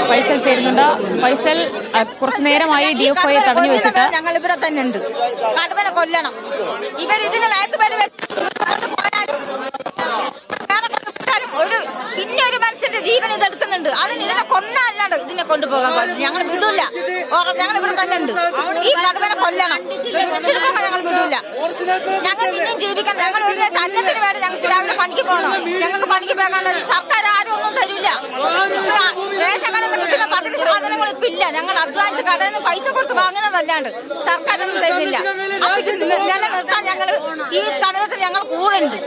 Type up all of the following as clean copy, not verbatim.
ഫൈസൽ ചേരുന്നുണ്ട്. ഫൈസൽ, കുറച്ചു നേരമായി DFI തടഞ്ഞു വെച്ചിട്ട് ഞങ്ങൾ ഇവിടെ തന്നെ ഉണ്ട്. കടുവനെ കൊല്ലണം. ഇവരിതിന് പിന്നെ ഒരു മനുഷ്യന്റെ ജീവൻ ഇതെടുക്കുന്നുണ്ട്. അതിന് ഇതിനെ കൊന്നല്ലാണ്ട് ഇതിനെ കൊണ്ടുപോകാൻ പറ്റും. ഞങ്ങൾ വിടൂല. ഞങ്ങൾ ഇവിടെ തന്നെ ഉണ്ട്. ഈ കടുവനെ കൊല്ലണം. ഞങ്ങൾ വിടൂല. ഞങ്ങൾക്ക് ഇനിയും ജീവിക്കണം. ഞങ്ങൾ ഒരു അന്നത്തിന് വേണ്ടി ഞങ്ങൾക്ക് രാവിലെ പണിക്ക് പോകണം. ഞങ്ങൾക്ക് പണിക്ക് പോകാൻ സർക്കാർ ആരും ഒന്നും തരില്ല. റേഷൻ കടയിൽ നിന്ന് കിട്ടുന്ന പകുതി സാധനങ്ങൾ ഇപ്പം ഇല്ല. ഞങ്ങൾ അധ്വാനിച്ച് കടയിൽ നിന്ന് പൈസ കൊടുത്ത് വാങ്ങുന്നതല്ലാണ്ട് സർക്കാരൊന്നും തരുന്നില്ല. അപ്പൊ ഇത് നിലനിർത്താൻ ഞങ്ങൾ ഈ സമരത്തിൽ ഞങ്ങൾ കൂടെ ഉണ്ട്.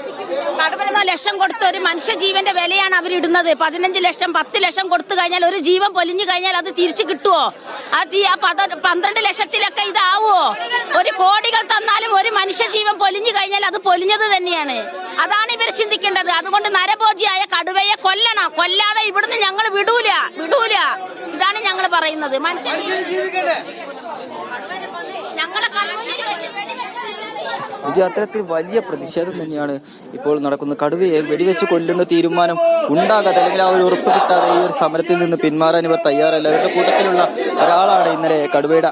15 ലക്ഷം കൊടുത്ത ഒരു മനുഷ്യജീവന്റെ വിലയാണ് അവരിടുന്നത്. 15 ലക്ഷം 10 ലക്ഷം കൊടുത്തു കഴിഞ്ഞാൽ ഒരു ജീവൻ പൊലിഞ്ഞു കഴിഞ്ഞാൽ അത് തിരിച്ചു കിട്ടുമോ? അത് ആ 12 ലക്ഷത്തിലൊക്കെ ഇതാവുമോ? ഒരു കോടികൾ തന്നാലും ഒരു മനുഷ്യജീവൻ പൊലിഞ്ഞു കഴിഞ്ഞാൽ അത് പൊലിഞ്ഞത് തന്നെയാണ്. അതാണ് ഇവർ ചിന്തിക്കേണ്ടത്. അതുകൊണ്ട് നരഭോജിയായ കടുവയെ കൊല്ലണം. കൊല്ലാതെ ഇവിടുന്ന് ഞങ്ങൾ വിടൂല. ഇതാണ് ഞങ്ങൾ പറയുന്നത്. ഇത് അത്തരത്തിൽ വലിയ പ്രതിഷേധം തന്നെയാണ് ഇപ്പോൾ നടക്കുന്നത്. കടുവയെ വെടിവെച്ച് കൊല്ലുന്ന തീരുമാനം ഉണ്ടാകാതെ അല്ലെങ്കിൽ ആ ഒരു ഉറപ്പ് കിട്ടാതെ ഈ ഒരു സമരത്തിൽ നിന്ന് പിന്മാറാൻ ഇവർ തയ്യാറല്ല. ഇവരുടെ കൂട്ടത്തിലുള്ള ഒരാളാണ് ഇന്നലെ കടുവയുടെ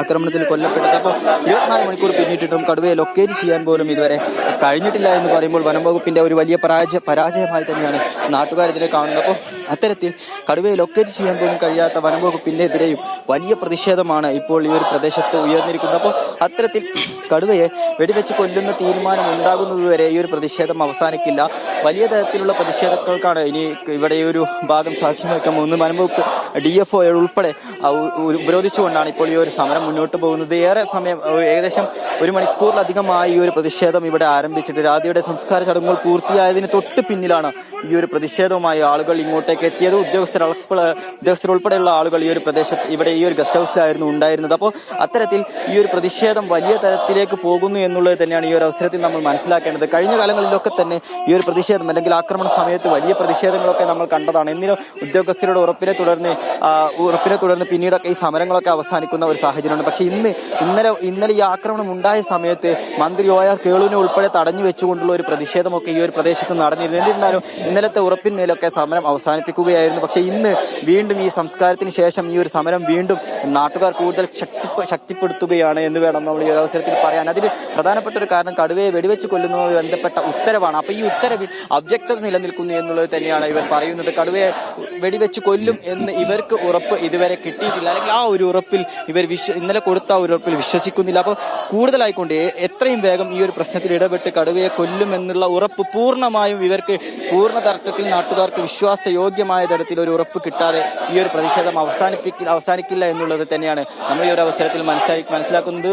ആക്രമണത്തിൽ കൊല്ലപ്പെട്ടത്. അപ്പോൾ 24 മണിക്കൂർ പിന്നിട്ടിട്ടും കടുവയെ ലൊക്കേറ്റ് ചെയ്യാൻ പോലും ഇതുവരെ കഴിഞ്ഞിട്ടില്ല എന്ന് പറയുമ്പോൾ വനം വകുപ്പിന്റെ ഒരു വലിയ പരാജയമായി തന്നെയാണ് നാട്ടുകാർ ഇതിനെ കാണുന്നത്. അപ്പോൾ അത്തരത്തിൽ കടുവയെ ലൊക്കേറ്റ് ചെയ്യാൻ പോലും കഴിയാത്ത വനം വകുപ്പിനെതിരെയും വലിയ പ്രതിഷേധമാണ് ഇപ്പോൾ ഈ ഒരു പ്രദേശത്ത് ഉയർന്നിരിക്കുന്നത്. അപ്പോൾ അത്തരത്തിൽ കടുവയെ വെടിവെച്ച് കൊല്ലുന്ന തീരുമാനം ഉണ്ടാകുന്നതുവരെ ഈ ഒരു പ്രതിഷേധം അവസാനിക്കില്ല. വലിയ തരത്തിലുള്ള പ്രതിഷേധങ്ങൾക്കാണ് ഇനി ഇവിടെ ഈ ഒരു ഭാഗം സാക്ഷ്യം വയ്ക്കാൻ പോകുന്നത്. വനം വകുപ്പ് DFO ഉൾപ്പെടെ ഉപരോധിച്ചുകൊണ്ടാണ് ഇപ്പോൾ ഈ ഒരു സമരം മുന്നോട്ട് പോകുന്നത്. ഏറെ സമയം, ഏകദേശം 1 മണിക്കൂറിലധികമായി ഈ ഒരു പ്രതിഷേധം ഇവിടെ ആരംഭിച്ചിട്ട് രാധയുടെ സംസ്കാര ചടങ്ങുകൾ പൂർത്തിയായതിന് തൊട്ട് പിന്നിലാണ് ഈ ഒരു പ്രതിഷേധവുമായി ആളുകൾ ഇങ്ങോട്ടേക്ക് എത്തിയത്. ഉദ്യോഗസ്ഥരുൾപ്പെടെയുള്ള ആളുകൾ ഈ ഒരു പ്രദേശത്ത് ഇവിടെ ഈ ഒരു ഗസ്റ്റ് ഹൗസിലായിരുന്നു ഉണ്ടായിരുന്നത്. അപ്പോൾ അത്തരത്തിൽ ഈ ഒരു പ്രതിഷേധം വലിയ തരത്തിലേക്ക് പോകുന്നു എന്നുള്ളത് തന്നെയാണ് ഈ ഒരു അവസരത്തിൽ നമ്മൾ മനസ്സിലാക്കേണ്ടത്. കഴിഞ്ഞ കാലങ്ങളിലൊക്കെ തന്നെ ഈ ഒരു പ്രതിഷേധം അല്ലെങ്കിൽ ആക്രമണ സമയത്ത് വലിയ പ്രതിഷേധങ്ങളൊക്കെ നമ്മൾ കണ്ടതാണ്. എന്നിലും ഉദ്യോഗസ്ഥരുടെ ഉറപ്പിനെ തുടർന്ന് പിന്നീടൊക്കെ ഈ സമരങ്ങളൊക്കെ അവസാനിക്കുന്ന ഒരു സാഹചര്യമുണ്ട്. പക്ഷേ ഇന്നലെ ഈ ആക്രമണം ഉണ്ടായ സമയത്ത് മന്ത്രി OR കേളുവിനെ ഉൾപ്പെടെ തടഞ്ഞു വെച്ചുകൊണ്ടുള്ള ഒരു പ്രതിഷേധമൊക്കെ ഈ ഒരു പ്രദേശത്ത് നടന്നിരുന്നു. എന്നിരുന്നാലും ഇന്നലത്തെ ഉറപ്പിന്മേലൊക്കെ സമരം അവസാനിപ്പിക്കുകയായിരുന്നു. പക്ഷേ ഇന്ന് വീണ്ടും ഈ സംസ്കാരത്തിന് ശേഷം ഈ ഒരു സമരം വീണ്ടും നാട്ടുകാർ കൂടുതൽ ശക്തിപ്പെടുത്തുകയാണ് എന്ന് വേണം നമ്മൾ ഈ ഒരു അവസരത്തിൽ പറയാൻ. അതിന് പ്രധാനപ്പെട്ട ഒരു കാരണം കടുവയെ വെടിവെച്ച് കൊല്ലുന്നതുമായി ബന്ധപ്പെട്ട ഉത്തരവാണ്. അപ്പോൾ ഈ ഉത്തരവിൽ അവ്യക്തത നിലനിൽക്കുന്നു എന്നുള്ളത് തന്നെയാണ് ഇവർ പറയുന്നത്. കടുവയെ വെടിവെച്ച് കൊല്ലും എന്ന് ഇവർക്ക് ഉറപ്പ് ഇതുവരെ കിട്ടിയിട്ടില്ല, അല്ലെങ്കിൽ ആ ഒരു ഉറപ്പിൽ ഇവർ ഇന്നലെ കൊടുത്ത ഒരു ഉറപ്പിൽ വിശ്വസിക്കുന്നില്ല. അപ്പോൾ കൂടുതലായിക്കൊണ്ട് എത്രയും വേഗം ഈ ഒരു പ്രശ്നത്തിൽ ഇടപെട്ട് കടുവയെ കൊല്ലും എന്നുള്ള ഉറപ്പ് പൂർണ്ണമായും ഇവർക്ക് പൂർണ്ണതർത്ഥത്തിൽ നാട്ടുകാർക്ക് വിശ്വാസയോഗ്യമായ തരത്തിൽ ഒരു ഉറപ്പ് കിട്ടാതെ ഈ ഒരു പ്രതിഷേധം അവസാനിക്കില്ല എന്നുള്ളത് തന്നെയാണ് നമ്മൾ ഈ ഒരു അവസരത്തിൽ മനസ്സിലാക്കുന്നത്.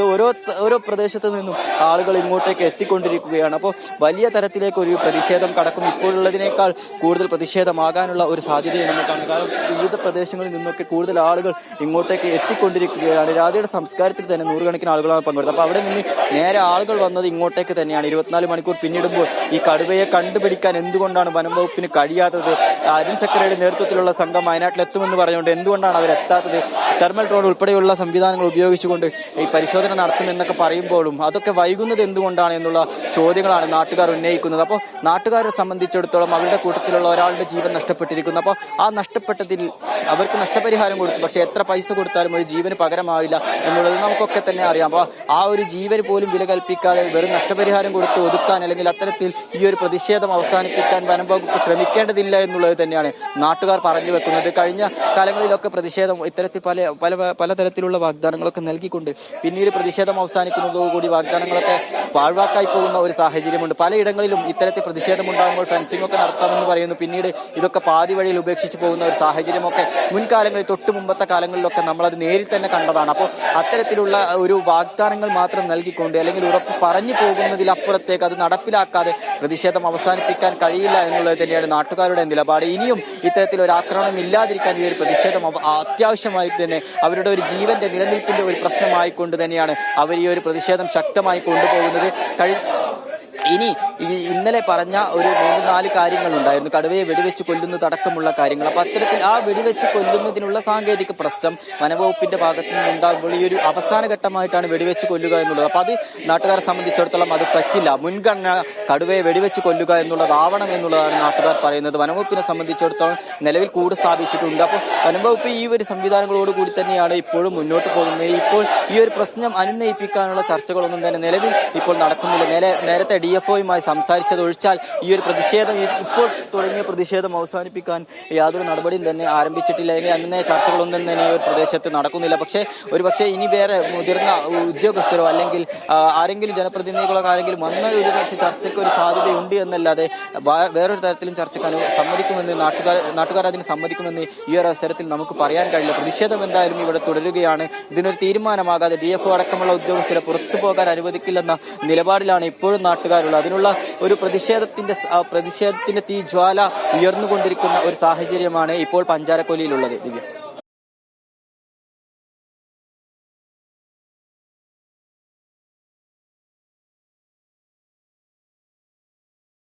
ഓരോ പ്രദേശത്ത് നിന്നും ആളുകൾ ഇങ്ങോട്ടേക്ക് എത്തിക്കൊണ്ടിരിക്കുകയാണ്. അപ്പോൾ വലിയ തരത്തിലേക്ക് ഒരു പ്രതിഷേധം കടക്കും. ഇപ്പോഴുള്ളതിനേക്കാൾ കൂടുതൽ പ്രതിഷേധമാകാനുള്ള ഒരു സാധ്യതയും നമ്മൾ കാണും. കാരണം വിവിധ പ്രദേശങ്ങളിൽ നിന്നൊക്കെ കൂടുതൽ ആളുകൾ ഇങ്ങോട്ടേക്ക് എത്തിക്കൊണ്ടിരിക്കുകയാണ്. രാധയുടെ സംസ്കാരത്തിൽ തന്നെ 100 കണക്കിന് ആളുകളാണ് പങ്കെടുത്തത്. അപ്പോൾ അവിടെ നിന്ന് നേരെ ആളുകൾ വന്നത് ഇങ്ങോട്ടേക്ക് തന്നെയാണ്. 24 മണിക്കൂർ പിന്നിടുമ്പോൾ ഈ കടുവയെ കണ്ടുപിടിക്കാൻ എന്തുകൊണ്ടാണ് വനം വകുപ്പിന് കഴിയാത്തത്? അരുൺ സെക്രട്ടറിയുടെ നേതൃത്വത്തിലുള്ള സംഘം വയനാട്ടിലെത്തുമെന്ന് പറഞ്ഞുകൊണ്ട് എന്തുകൊണ്ടാണ് അവരെത്താത്തത്? തെർമൽ ഡ്രോൺ ഉൾപ്പെടെയുള്ള സംവിധാനങ്ങൾ ഉപയോഗിച്ചുകൊണ്ട് ഈ പരിശോധന നടത്തുമെന്നൊക്കെ പറയുമ്പോഴും അതൊക്കെ വൈകുന്നത് എന്തുകൊണ്ടാണ് എന്നുള്ള ചോദ്യങ്ങളാണ് നാട്ടുകാർ ഉന്നയിക്കുന്നത്. അപ്പോൾ നാട്ടുകാരെ സംബന്ധിച്ചിടത്തോളം അവരുടെ കൂട്ടത്തിലുള്ള ഒരാളുടെ ജീവൻ നഷ്ടപ്പെട്ടിരിക്കുന്നു. അപ്പോൾ ആ നഷ്ടപ്പെട്ടതിൽ അവർക്ക് നഷ്ടപരിഹാരം കൊടുത്തു, പക്ഷേ എത്ര പൈസ കൊടുത്താലും ഒരു ജീവന് പകരമാവില്ല എന്നുള്ളത് നമുക്കൊക്കെ തന്നെ അറിയാം. അപ്പോൾ ആ ഒരു ജീവന് പോലും വില കൽപ്പിക്കാതെ വെറും നഷ്ടപരിഹാരം കൊടുത്ത് ഒതുക്കാൻ അല്ലെങ്കിൽ അത്തരത്തിൽ ഈ ഒരു പ്രതിഷേധം അവസാനിപ്പിക്കാൻ വനം വകുപ്പ് ശ്രമിക്കേണ്ടതില്ല എന്നുള്ളത് തന്നെയാണ് നാട്ടുകാർ പറഞ്ഞു വെക്കുന്നത്. കഴിഞ്ഞ കാലങ്ങളിലൊക്കെ പ്രതിഷേധം ഇത്തരത്തിൽ പലതരത്തിലുള്ള വാഗ്ദാനങ്ങളൊക്കെ നൽകിക്കൊണ്ട് പിന്നീട് പ്രതിഷേധം അവസാനിക്കുന്നതോടുകൂടി വാഗ്ദാനങ്ങളൊക്കെ പാഴ്വാക്കായി പോകുന്ന ഒരു സാഹചര്യമുണ്ട്. പലയിടങ്ങളിലും ഇത്തരത്തിൽ പ്രതിഷേധമുണ്ടാകുമ്പോൾ ഫെൻസിംഗ് ഒക്കെ നടത്താമെന്ന് പറയുന്നു. പിന്നീട് ഇതൊക്കെ പാതി വഴിയിൽ ഉപേക്ഷിച്ച് പോകുന്ന ഒരു സാഹചര്യമൊക്കെ മുൻകാലങ്ങളിൽ തൊട്ട് മുമ്പത്തെ കാലങ്ങളിലൊക്കെ നമ്മളത് നേരിൽ തന്നെ കണ്ടതാണ്. അപ്പോൾ അത്തരത്തിലുള്ള ഒരു വാഗ്ദാനങ്ങൾ മാത്രം നൽകിക്കൊണ്ട് അല്ലെങ്കിൽ ഉറപ്പ് പറഞ്ഞു പോകുന്നതിലപ്പുറത്തേക്ക് അത് നടപ്പിലാക്കാതെ പ്രതിഷേധം അവസാനിപ്പിക്കാൻ കഴിയില്ല എന്നുള്ളത് തന്നെയാണ് നാട്ടുകാരുടെ നിലപാട്. ഇനിയും ഇത്തരത്തിൽ ഒരു ആക്രമണം ഇല്ലാതിരിക്കാൻ ഈ ഒരു പ്രതിഷേധം അത്യാവശ്യമായി തന്നെ അവരുടെ ഒരു ജീവന്റെ നിലനിൽപ്പിന്റെ ഒരു പ്രശ്നമായിക്കൊണ്ട് തന്നെയാണ് അവർ ഈ ഒരു പ്രതിഷേധം ശക്തമായി കൊണ്ടുപോകുന്നത്. ഇനി ഇന്നലെ പറഞ്ഞ ഒരു 3-4 കാര്യങ്ങളുണ്ടായിരുന്നു, കടുവയെ വെടിവെച്ച് കൊല്ലുന്നതടക്കമുള്ള കാര്യങ്ങൾ. അപ്പൊ അത്തരത്തിൽ ആ വെടിവെച്ച് കൊല്ലുന്നതിനുള്ള സാങ്കേതിക പ്രശ്നം വനംവകുപ്പിന്റെ ഭാഗത്തു നിന്നുണ്ടാകുമ്പോൾ ഈ ഒരു അവസാന ഘട്ടമായിട്ടാണ് വെടിവെച്ച് കൊല്ലുക എന്നുള്ളത്. അപ്പൊ അത് നാട്ടുകാരെ സംബന്ധിച്ചിടത്തോളം അത് പറ്റില്ല. മുൻഗണന കടുവയെ വെടിവെച്ച് കൊല്ലുക എന്നുള്ളതാവണം എന്നുള്ളതാണ് നാട്ടുകാർ പറയുന്നത്. വനംവകുപ്പിനെ സംബന്ധിച്ചിടത്തോളം നിലവിൽ കൂട് സ്ഥാപിച്ചിട്ടുണ്ട്. അപ്പോൾ വനംവകുപ്പ് ഈ ഒരു സംവിധാനങ്ങളോട് കൂടി തന്നെയാണ് ഇപ്പോഴും മുന്നോട്ട് പോകുന്നത്. ഇപ്പോൾ ഈ ഒരു പ്രശ്നം അനുനയിപ്പിക്കാനുള്ള ചർച്ചകളൊന്നും തന്നെ നിലവിൽ ഇപ്പോൾ നടക്കുന്നില്ല. നേരത്തെ DFOയുമായി സംസാരിച്ചതൊഴിച്ചാൽ ഈ ഒരു പ്രതിഷേധം, ഇപ്പോൾ തുടങ്ങിയ പ്രതിഷേധം അവസാനിപ്പിക്കാൻ യാതൊരു നടപടിയും തന്നെ ആരംഭിച്ചിട്ടില്ല. അല്ലെങ്കിൽ അങ്ങനെ ചർച്ചകളൊന്നും തന്നെ ഈ ഒരു പ്രദേശത്ത് നടക്കുന്നില്ല. പക്ഷേ ഇനി വേറെ മുതിർന്ന ഉദ്യോഗസ്ഥരോ അല്ലെങ്കിൽ ആരെങ്കിലും ജനപ്രതിനിധികളോ ആരെങ്കിലും വന്ന ഒരു ചർച്ചയ്ക്ക് ഒരു സാധ്യതയുണ്ട് എന്നല്ലാതെ വേറൊരു തരത്തിലും ചർച്ചയ്ക്ക് സമ്മതിക്കുമെന്ന് നാട്ടുകാർ അതിന് സമ്മതിക്കുമെന്ന് ഈ ഒരു അവസരത്തിൽ നമുക്ക് പറയാൻ കഴിയില്ല. പ്രതിഷേധം എന്തായാലും ഇവിടെ തുടരുകയാണ്. ഇതിനൊരു തീരുമാനമാകാതെ DFO അടക്കമുള്ള ഉദ്യോഗസ്ഥരെ പുറത്തു പോകാൻ അനുവദിക്കില്ലെന്ന നിലപാടിലാണ് ഇപ്പോഴും നാട്ടുകാരുള്ളത്. അതിനുള്ള ഒരു പ്രതിഷേധത്തിന്റെ തീജ്വാല ഉയർന്നുകൊണ്ടിരിക്കുന്ന ഒരു സാഹചര്യമാണ് ഇപ്പോൾ പഞ്ചാരക്കൊല്ലിയിലുള്ളത്. ദിവ്യ.